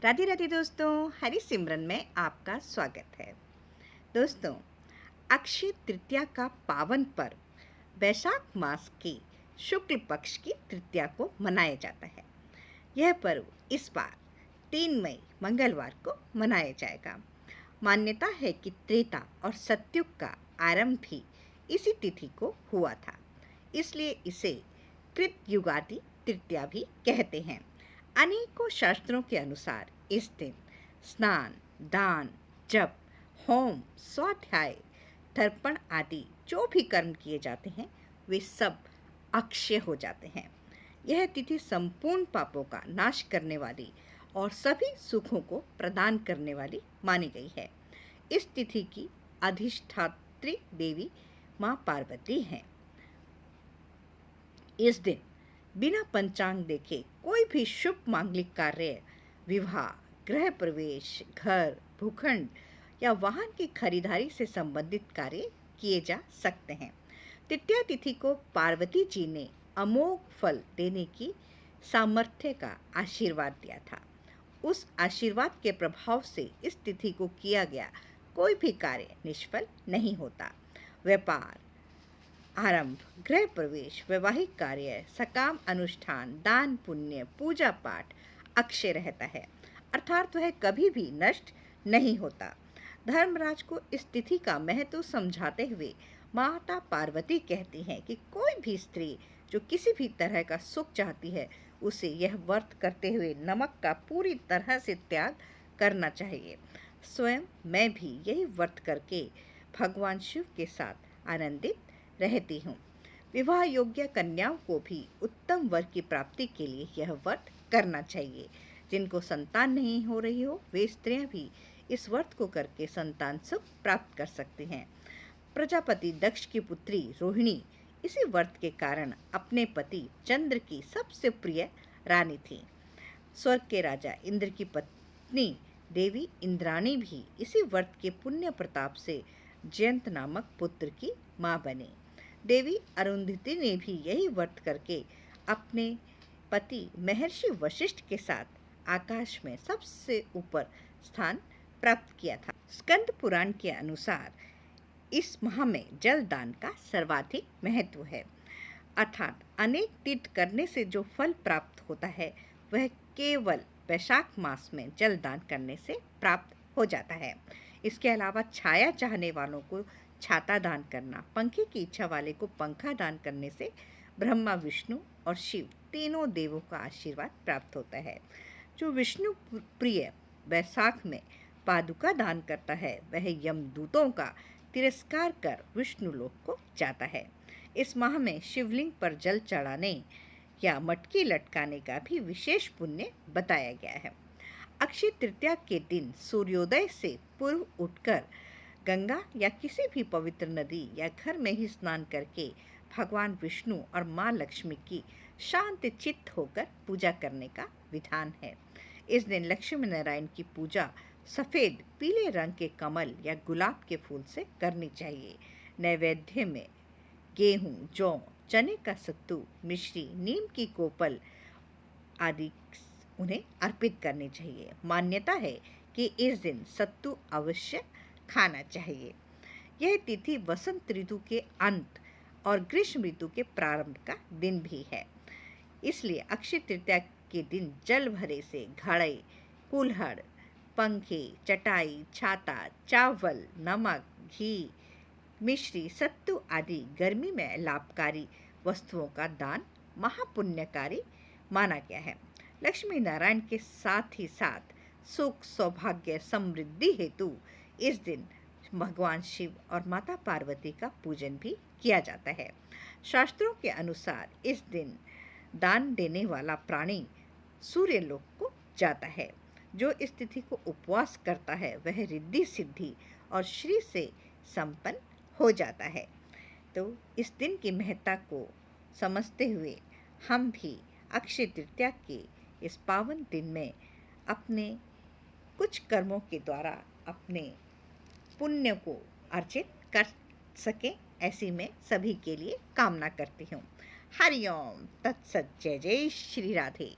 राधे राधे दोस्तों, हरी सिमरन में आपका स्वागत है। दोस्तों, अक्षय तृतीया का पावन पर्व वैशाख मास की शुक्ल पक्ष की तृतीया को मनाया जाता है। यह पर्व इस बार 3 मई मंगलवार को मनाया जाएगा। मान्यता है कि त्रेता और सतयुग का आरंभ भी इसी तिथि को हुआ था, इसलिए इसे कृतयुगादि तृतीया भी कहते हैं। अनेकों शास्त्रों के अनुसार इस दिन स्नान, दान, जप, होम, स्वाध्याय, तर्पण आदि जो भी कर्म किए जाते हैं वे सब अक्षय हो जाते हैं। यह तिथि संपूर्ण पापों का नाश करने वाली और सभी सुखों को प्रदान करने वाली मानी गई है। इस तिथि की अधिष्ठात्री देवी माँ पार्वती हैं। इस दिन बिना पंचांग देखे कोई भी शुभ मांगलिक कार्य, विवाह, गृह प्रवेश, घर, भूखंड या वाहन की खरीदारी से संबंधित कार्य किए जा सकते हैं। तृतीया तिथि को पार्वती जी ने अमोघ फल देने की सामर्थ्य का आशीर्वाद दिया था। उस आशीर्वाद के प्रभाव से इस तिथि को किया गया कोई भी कार्य निष्फल नहीं होता। व्यापार आरंभ, गृह प्रवेश, वैवाहिक कार्य, सकाम अनुष्ठान, दान पुण्य, पूजा पाठ अक्षय रहता है, अर्थात वह कभी भी नष्ट नहीं होता। धर्मराज को इस तिथि का महत्व समझाते हुए माता पार्वती कहती हैं कि कोई भी स्त्री जो किसी भी तरह का सुख चाहती है उसे यह व्रत करते हुए नमक का पूरी तरह से त्याग करना चाहिए। स्वयं मैं भी यही व्रत करके भगवान शिव के साथ आनंदित रहती हूँ। विवाह योग्य कन्याओं को भी उत्तम वर की प्राप्ति के लिए यह व्रत करना चाहिए। जिनको संतान नहीं हो रही हो वे स्त्रियां भी इस व्रत को करके संतान सुख प्राप्त कर सकती हैं। प्रजापति दक्ष की पुत्री रोहिणी इसी व्रत के कारण अपने पति चंद्र की सबसे प्रिय रानी थी। स्वर्ग के राजा इंद्र की पत्नी देवी इंद्राणी भी इसी व्रत के पुण्य प्रताप से जयंत नामक पुत्र की मां बनी। देवी अरुंधति ने भी यही व्रत करके अपने पति महर्षि वशिष्ठ के साथ आकाश में सबसे ऊपर स्थान प्राप्त किया था। स्कंद पुराण के अनुसार इस माह में जल दान का सर्वाधिक महत्व है, अर्थात अनेक तीर्थ करने से जो फल प्राप्त होता है वह केवल वैशाख मास में जल दान करने से प्राप्त हो जाता है। इसके अलावा छाया चाहने वालों को छाता दान करना, पंखे की इच्छा वाले को पंखा दान करने से ब्रह्मा, विष्णु और शिव तीनों देवों का आशीर्वाद प्राप्त होता है। जो विष्णु प्रिय वैशाख में पादुका दान करता है वह यमदूतों का तिरस्कार कर विष्णु लोक को जाता है। इस माह में शिवलिंग पर जल चढ़ाने या मटकी लटकाने का भी विशेष पुण्य बताया गया है। अक्षय तृतीया के दिन सूर्योदय से पूर्व उठकर गंगा या किसी भी पवित्र नदी या घर में ही स्नान करके भगवान विष्णु और माँ लक्ष्मी की शांत चित्त होकर पूजा करने का विधान है। इस दिन लक्ष्मी नारायण की पूजा सफ़ेद पीले रंग के कमल या गुलाब के फूल से करनी चाहिए। नैवेद्य में गेहूं, जौ, चने का सत्तू, मिश्री, नीम की कोपल आदि उन्हें अर्पित करनी चाहिए। मान्यता है कि इस दिन सत्तू अवश्य खाना चाहिए। यह तिथि वसंत ऋतु के अंत और ग्रीष्म ऋतु के प्रारंभ का दिन भी है, इसलिए अक्षय तृतीया के दिन जल भरे से घड़े, कुल्हड़, पंखे, चटाई, छाता, चावल, नमक, घी, मिश्री, सत्तू आदि गर्मी में लाभकारी वस्तुओं का दान महापुण्यकारी माना गया है। लक्ष्मी नारायण के साथ ही साथ सुख, सौभाग्य, समृद्धि हेतु इस दिन भगवान शिव और माता पार्वती का पूजन भी किया जाता है। शास्त्रों के अनुसार इस दिन दान देने वाला प्राणी सूर्यलोक को जाता है। जो इस तिथि को उपवास करता है वह रिद्धि सिद्धि और श्री से संपन्न हो जाता है। तो इस दिन की महत्ता को समझते हुए हम भी अक्षय तृतीया के इस पावन दिन में अपने कुछ कर्मों के द्वारा अपने पुण्य को अर्जित कर सकें, ऐसी मैं सभी के लिए कामना करती हूँ। हरि ओम तत्सत। जय जय श्री राधे।